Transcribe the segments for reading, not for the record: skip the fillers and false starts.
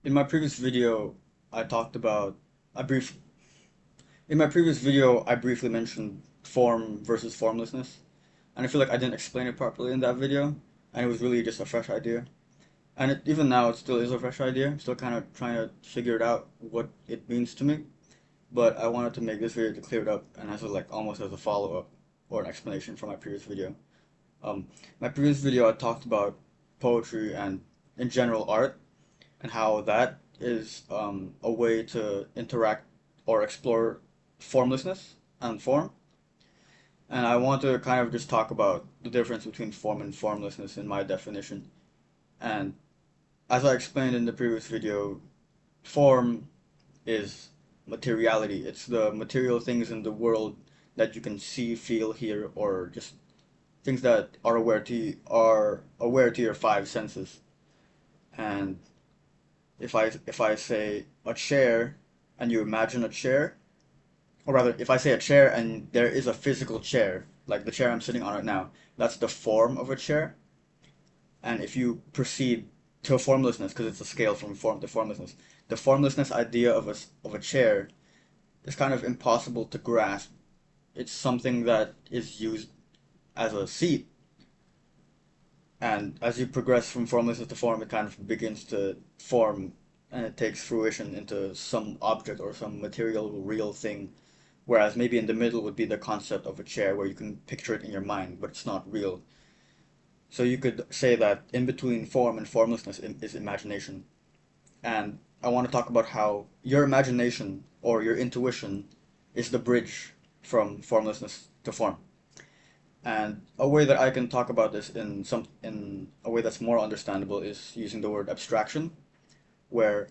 In my previous video, I talked about I brief in my previous video I briefly mentioned form versus formlessness, and I feel like I didn't explain it properly in that video, and it was really just a fresh idea. And even now, it still is a fresh idea. I'm still kind of trying to figure it out what it means to me. But I wanted to make this video to clear it up, and as a, like almost as a follow up or an explanation from my previous video. Um, my previous video I talked about poetry and in general art and how that is a way to interact or explore formlessness and form. And I want to kind of just talk about the difference between form and formlessness in my definition. And as I explained in the previous video, form is materiality. It's the material things in the world that you can see, feel, hear, or just things that are aware to your five senses. And if I say a chair and you imagine a chair, or rather if I say a chair and there is a physical chair, like the chair I'm sitting on right now, that's the form of a chair. And if you proceed to a formlessness, because it's a scale from form to formlessness, the formlessness idea of a chair is kind of impossible to grasp. It's something that is used as a seat, and as you progress from formlessness to form, it kind of begins to form and it takes fruition into some object or some material, real thing. Whereas maybe in the middle would be the concept of a chair where you can picture it in your mind, but it's not real. So you could say that in between form and formlessness is imagination. And I want to talk about how your imagination or your intuition is the bridge from formlessness to form. And a way that I can talk about this in a way that's more understandable is using the word abstraction, where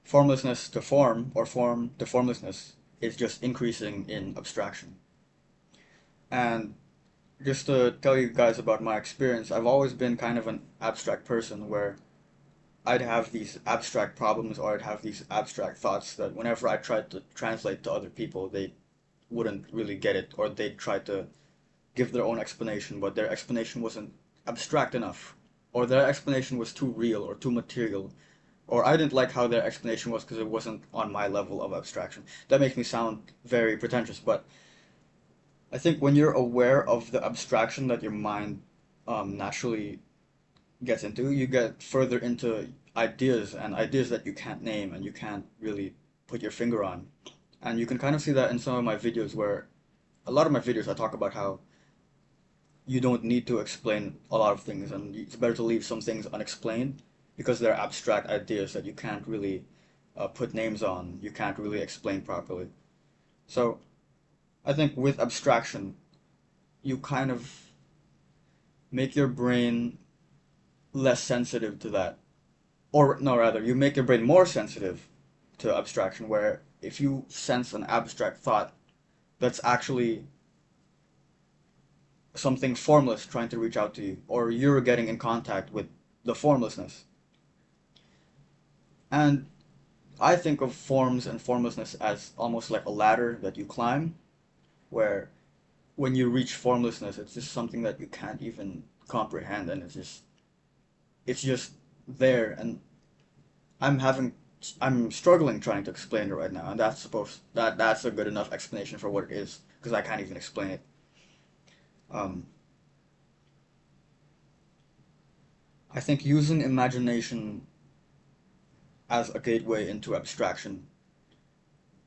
formlessness to form or form to formlessness is just increasing in abstraction. And just to tell you guys about my experience, I've always been kind of an abstract person where I'd have these abstract problems or I'd have these abstract thoughts that whenever I tried to translate to other people, they wouldn't really get it, or they'd try to give their own explanation, but their explanation wasn't abstract enough, or their explanation was too real or too material, or I didn't like how their explanation was because it wasn't on my level of abstraction. That makes me sound very pretentious, but I think when you're aware of the abstraction that your mind naturally gets into, you get further into ideas and ideas that you can't name and you can't really put your finger on. And you can kind of see that in some of my videos where a lot of my videos I talk about how you don't need to explain a lot of things, and it's better to leave some things unexplained because they're abstract ideas that you can't really put names on, you can't really explain properly. So I think with abstraction, you kind of make your brain less sensitive to that. Or, no, rather, you make your brain more sensitive to abstraction, where if you sense an abstract thought that's actually something formless trying to reach out to you, or you're getting in contact with the formlessness. And I think of forms and formlessness as almost like a ladder that you climb, where when you reach formlessness, it's just something that you can't even comprehend, and it's just there. And I'm having I'm struggling trying to explain it right now, and that's a good enough explanation for what it is because I can't even explain it. Um, I think using imagination as a gateway into abstraction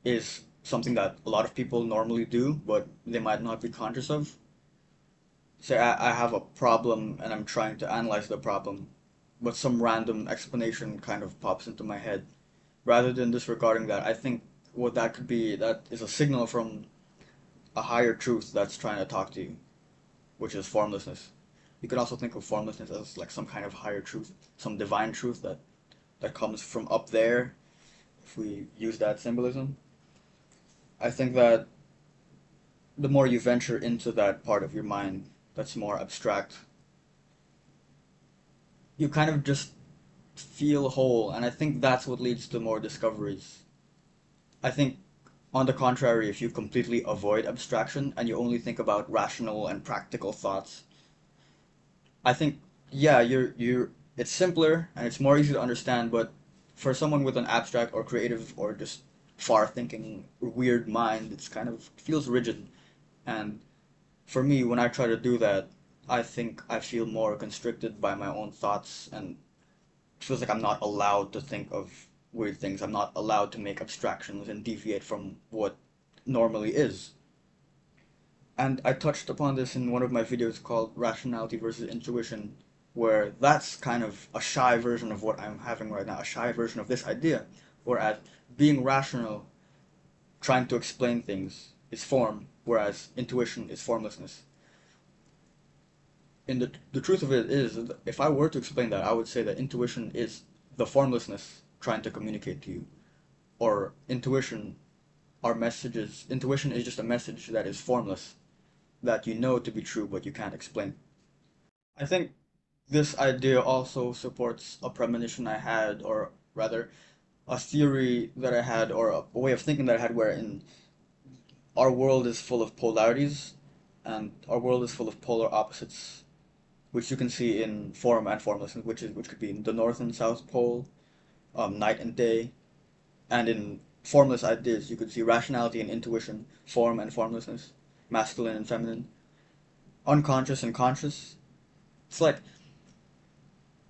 is something that a lot of people normally do, but they might not be conscious of. Say I have a problem and I'm trying to analyze the problem, but some random explanation kind of pops into my head. Rather than disregarding that, I think what that could be, that is a signal from a higher truth that's trying to talk to you, which is formlessness. You could also think of formlessness as like some kind of higher truth, some divine truth that comes from up there, if we use that symbolism. I think that the more you venture into that part of your mind that's more abstract, you kind of just feel whole, and I think that's what leads to more discoveries. I think, on the contrary, if you completely avoid abstraction and you only think about rational and practical thoughts, I think, yeah, you're it's simpler and it's more easy to understand, but for someone with an abstract or creative or just far-thinking, weird mind, it's kind of feels rigid. And for me, when I try to do that, I think I feel more constricted by my own thoughts, and it feels like I'm not allowed to think of weird things. I'm not allowed to make abstractions and deviate from what normally is. And I touched upon this in one of my videos called Rationality versus Intuition, where that's kind of a shy version of what I'm having right now, a shy version of this idea. Whereas being rational, trying to explain things, is form, whereas intuition is formlessness. And the truth of it is, if I were to explain that, I would say that intuition is the formlessness trying to communicate to you. Or intuition are messages. Intuition is just a message that is formless, that you know to be true, but you can't explain. I think this idea also supports a premonition I had, or rather, a theory that I had, or a way of thinking that I had, wherein our world is full of polarities, and our world is full of polar opposites, which you can see in form and formlessness, which could be the North and South Pole, night and day, and in formless ideas, you could see rationality and intuition, form and formlessness, masculine and feminine, unconscious and conscious. It's like,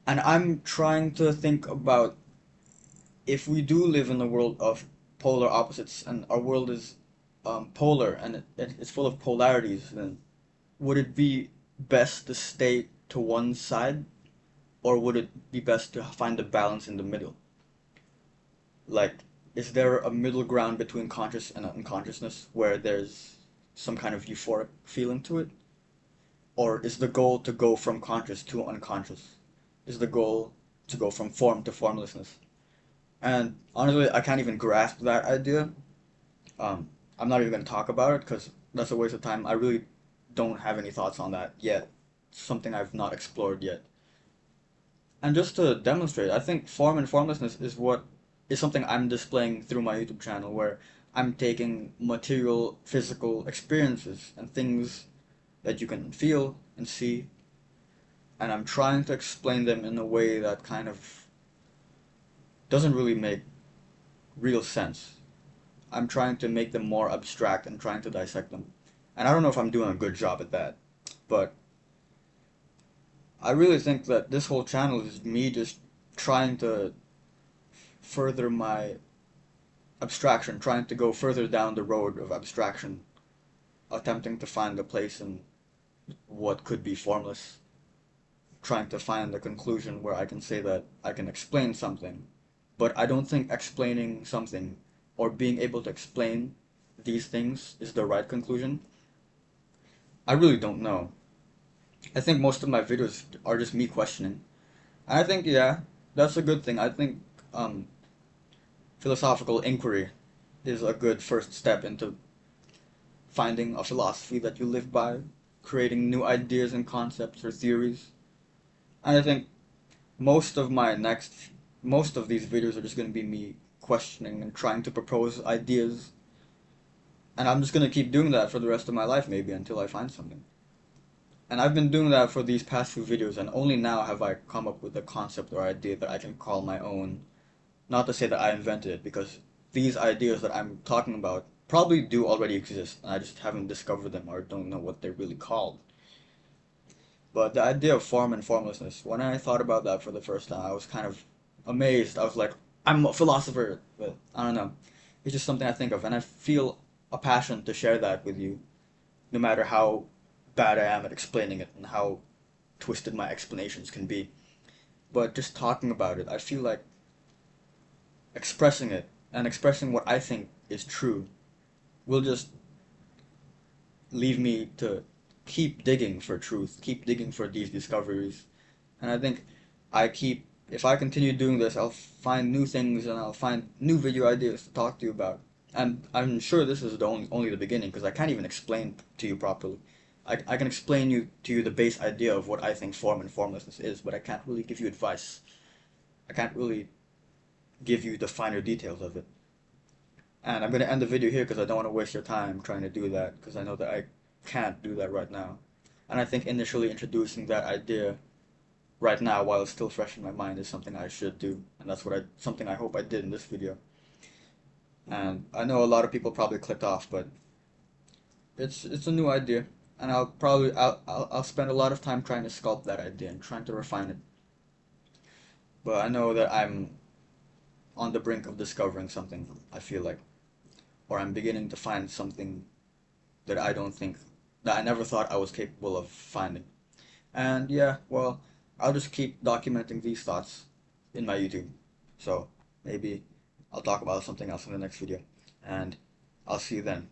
and I'm trying to think about if we do live in a world of polar opposites, and our world is polar and it's full of polarities, then would it be best to stay to one side, or would it be best to find a balance in the middle? Like, is there a middle ground between conscious and unconsciousness where there's some kind of euphoric feeling to it? Or is the goal to go from conscious to unconscious? Is the goal to go from form to formlessness? And honestly, I can't even grasp that idea. I'm not even going to talk about it because that's a waste of time. I really don't have any thoughts on that yet. It's something I've not explored yet. And just to demonstrate, I think form and formlessness is something I'm displaying through my YouTube channel, where I'm taking material, physical experiences and things that you can feel and see, and I'm trying to explain them in a way that kind of doesn't really make real sense. I'm trying to make them more abstract and trying to dissect them. And I don't know if I'm doing a good job at that, but I really think that this whole channel is me just trying to further my abstraction, trying to go further down the road of abstraction, attempting to find a place in what could be formless, trying to find a conclusion where I can say that I can explain something. But I don't think explaining something or being able to explain these things is the right conclusion. I really don't know. I think most of my videos are just me questioning. And I think, yeah, that's a good thing. I think philosophical inquiry is a good first step into finding a philosophy that you live by, creating new ideas and concepts or theories. And I think most of my next, most of these videos are just going to be me questioning and trying to propose ideas. And I'm just going to keep doing that for the rest of my life, maybe, until I find something. And I've been doing that for these past few videos, and only now have I come up with a concept or idea that I can call my own. Not to say that I invented it, because these ideas that I'm talking about probably do already exist, and I just haven't discovered them or don't know what they're really called. But the idea of form and formlessness, when I thought about that for the first time, I was kind of amazed. I was like, I'm a philosopher, but I don't know. It's just something I think of, and I feel a passion to share that with you, no matter how bad I am at explaining it and how twisted my explanations can be. But just talking about it, I feel like expressing it and expressing what I think is true will just leave me to keep digging for truth, keep digging for these discoveries. And I think if I continue doing this, I'll find new things and I'll find new video ideas to talk to you about. And I'm sure this is only the beginning, because I can't even explain to you properly. I can explain to you the base idea of what I think form and formlessness is, but I can't really give you advice. I can't really give you the finer details of it. And I'm going to end the video here because I don't want to waste your time trying to do that, because I know that I can't do that right now. And I think initially introducing that idea right now while it's still fresh in my mind is something I should do, and that's something I hope I did in this video. And I know a lot of people probably clicked off, but it's a new idea, and I'll spend a lot of time trying to sculpt that idea and trying to refine it. But I know that I'm on the brink of discovering something, I feel like, or I'm beginning to find something that I don't think that I never thought I was capable of finding. And yeah, well, I'll just keep documenting these thoughts in my YouTube. So maybe I'll talk about something else in the next video. And I'll see you then.